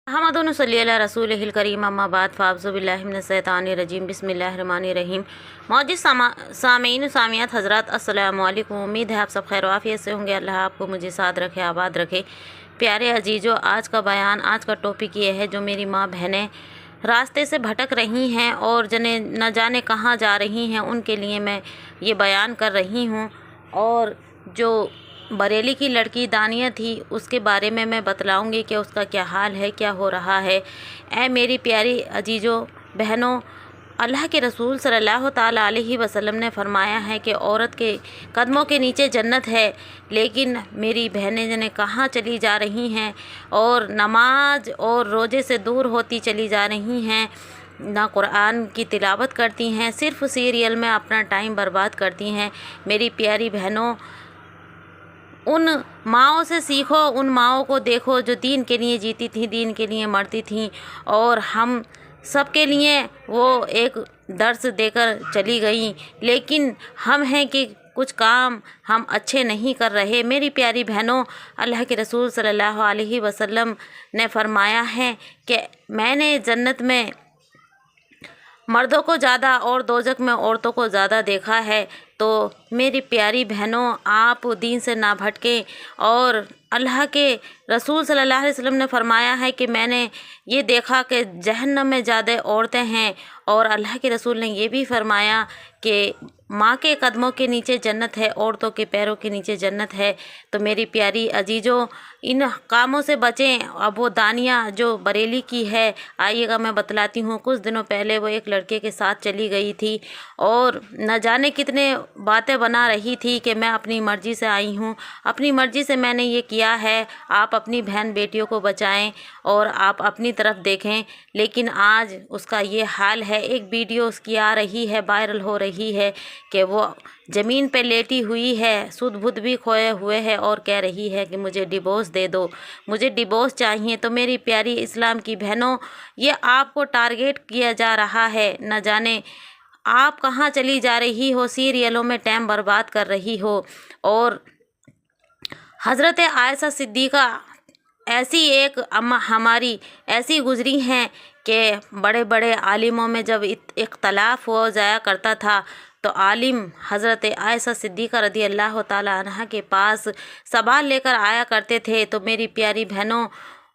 अहमदुन सल्ली अला रसूलिहिल करीम अम्मा बाद फ़ाउज़ु बिल्लाहि मिनश शैतानिर रजीम बिस्मिल्लाहिर रहमानिर रहीम। मौजूद सामीन सामियात हज़रात अस्सलामु अलैकुम। उम्मीद है आप सब खैर आफियत से होंगे। अल्लाह आपको मुझे साथ रखे, आबाद रखे। प्यारे अजीज़ों, आज का बयान, आज का टॉपिक ये है, जो मेरी माँ बहनें रास्ते से भटक रही हैं और जने न जाने कहाँ जा रही हैं, उनके लिए मैं ये बयान कर रही हूँ। और जो बरेली की लड़की दानिया थी, उसके बारे में मैं बतलाऊंगी कि उसका क्या हाल है, क्या हो रहा है। ऐ मेरी प्यारी अजीज़ों बहनों, अल्लाह के रसूल सल्लल्लाहु ताला अलैहि वसल्लम ने फरमाया है कि औरत के कदमों के नीचे जन्नत है। लेकिन मेरी बहनें जने कहाँ चली जा रही हैं और नमाज और रोज़े से दूर होती चली जा रही हैं, ना कुरान की तिलावत करती हैं, सिर्फ़ सीरियल में अपना टाइम बर्बाद करती हैं। मेरी प्यारी बहनों, उन माँओं से सीखो, उन माँओं को देखो जो दीन के लिए जीती थी, दीन के लिए मरती थी, और हम सबके लिए वो एक दर्स देकर चली गई। लेकिन हम हैं कि कुछ काम हम अच्छे नहीं कर रहे। मेरी प्यारी बहनों, अल्लाह के रसूल सल्लल्लाहु अलैहि वसल्लम ने फरमाया है कि मैंने जन्नत में मर्दों को ज़्यादा और दोज़ख में औरतों को ज़्यादा देखा है। तो मेरी प्यारी बहनों, आप दीन से ना भटकें। और अल्लाह के रसूल सल्लल्लाहु अलैहि वसल्लम ने फरमाया है कि मैंने ये देखा कि जहन्नम में ज़्यादा औरतें हैं, और अल्लाह के रसूल ने ये भी फरमाया कि माँ के कदमों के नीचे जन्नत है, औरतों के पैरों के नीचे जन्नत है। तो मेरी प्यारी अजीज़ों, इन कामों से बचें। अब वो दानिया जो बरेली की है, आइएगा मैं बतलाती हूँ। कुछ दिनों पहले वो एक लड़के के साथ चली गई थी और न जाने कितने बातें बना रही थी कि मैं अपनी मर्ज़ी से आई हूँ, अपनी मर्ज़ी से मैंने ये किया है। आप अपनी बहन बेटियों को बचाएं और आप अपनी तरफ देखें। लेकिन आज उसका ये हाल है। एक वीडियो उसकी आ रही है, वायरल हो रही है कि वो ज़मीन पे लेटी हुई है, सुध बुध भी खोए हुए है, और कह रही है कि मुझे डिवोर्स दे दो, मुझे डिवोर्स चाहिए। तो मेरी प्यारी इस्लाम की बहनों, ये आपको टारगेट किया जा रहा है। न जाने आप कहाँ चली जा रही हो, सीरियलों में टाइम बर्बाद कर रही हो। और हज़रत आयशा सिद्दीक़ा ऐसी एक अम्मा हमारी ऐसी गुज़री हैं कि बड़े बड़े आलिमों में जब इख्तलाफ हो जाया करता था, तो आलिम हज़रत आयशा सिद्दीक़ा रदी अल्लाह ताला अन्हा के पास सवाल लेकर आया करते थे। तो मेरी प्यारी बहनों,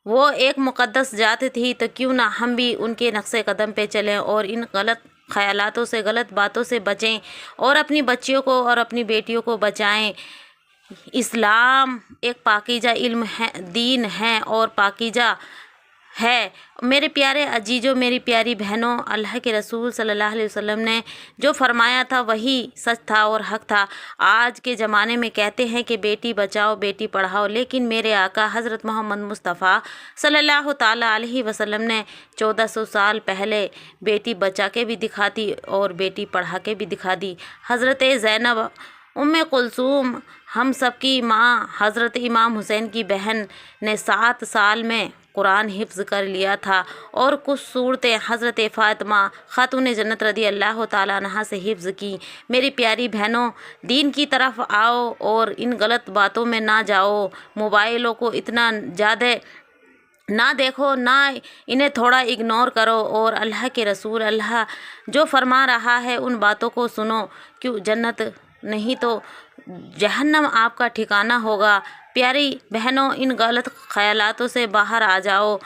वो एक मुक़द्दस जात थी, तो क्यों ना हम भी उनके नक्शे कदम पे चलें और इन गलत ख़यालातों से, गलत बातों से बचें और अपनी बच्चियों को और अपनी बेटियों को बचाएं। इस्लाम एक पाकीज़ा इल्म है, दीन है और पाकीज़ा है। मेरे प्यारे अजीज़ों, मेरी प्यारी बहनों, अल्लाह के रसूल सल्लल्लाहु अलैहि वसल्लम ने जो फरमाया था वही सच था और हक था। आज के ज़माने में कहते हैं कि बेटी बचाओ बेटी पढ़ाओ, लेकिन मेरे आका हज़रत मोहम्मद मुस्तफ़ा सल्लल्लाहु ताला अलैहि वसल्लम ने 1400 साल पहले बेटी बचा के भी दिखा दी और बेटी पढ़ा के भी दिखा दी। हज़रत ज़ैनब उम्मे कुलसूम, हम सब की माँ, हज़रत इमाम हुसैन की बहन ने 7 साल में कुरान हिफ्ज़ कर लिया था, और कुछ सूरतें हज़रत फ़ातिमा खातून जन्नत रदी अल्लाह ताला अन्हा से हिफ्ज़ की। मेरी प्यारी बहनों, दीन की तरफ आओ और इन गलत बातों में ना जाओ। मोबाइलों को इतना ज़्यादा ना देखो, ना इन्हें थोड़ा इग्नोर करो, और अल्लाह के रसूल अल्लाह जो फरमा रहा है उन बातों को सुनो। क्यों जन्नत नहीं तो जहन्नम आपका ठिकाना होगा। प्यारी बहनों, इन गलत ख़यालातों से बाहर आ जाओ।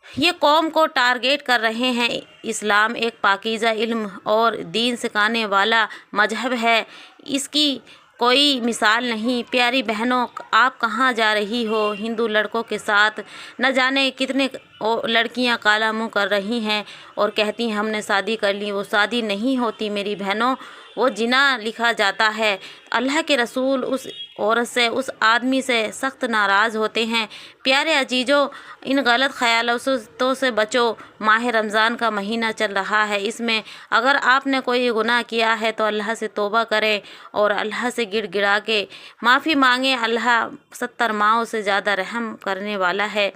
ये कौम को टारगेट कर रहे हैं। इस्लाम एक पाकीज़ा इल्म और दीन सिखाने वाला मजहब है, इसकी कोई मिसाल नहीं। प्यारी बहनों, आप कहाँ जा रही हो हिंदू लड़कों के साथ? न जाने कितने लड़कियां काला मुँह कर रही हैं और कहती हैं हमने शादी कर ली। वो शादी नहीं होती मेरी बहनों, वो जिना लिखा जाता है। अल्लाह के रसूल उस औरत से, उस आदमी से सख्त नाराज़ होते हैं। प्यारे अजीज़ों, इन गलत ख़यालों से बचो। माह रमज़ान का महीना चल रहा है, इसमें अगर आपने कोई गुनाह किया है तो अल्लाह से तौबा करें और अल्लाह से गिड़गिड़ा के माफ़ी मांगें। अल्लाह 70 माओं से ज़्यादा रहम करने वाला है।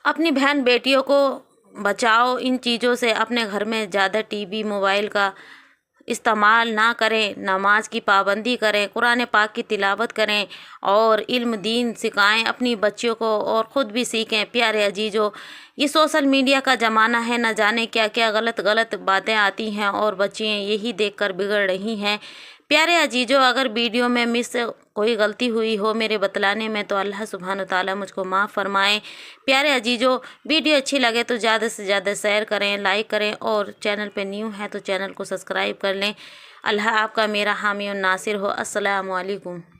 अपनी बहन बेटियों को बचाओ इन चीज़ों से। अपने घर में ज़्यादा टीवी मोबाइल का استعمال نہ کریں، نماز کی پابندی کریں، قرآن پاک کی تلاوت کریں اور علم دین سکھائیں اپنی بچیوں کو اور خود بھی سیکھیں۔ پیارے عزیزو، یہ سوشل میڈیا کا زمانہ ہے، نہ جانے کیا کیا غلط باتیں آتی ہیں اور بچیاں یہی دیکھ کر بگڑ رہی ہیں۔ پیارے عزیزو، اگر ویڈیو میں مجھ سے کوئی غلطی ہوئی ہو میرے بتلانے میں تو اللہ سبحانہ تعالیٰ مجھ کو معاف فرمائے۔ پیارے عزیزو، ویڈیو اچھی لگے تو زیادہ سے زیادہ شیئر کریں، لائک کریں اور چینل پہ نیو ہیں تو چینل کو سبسکرائب کر لیں۔ اللہ آپ کا میرا حامی و ناصر ہو۔ السلام علیکم۔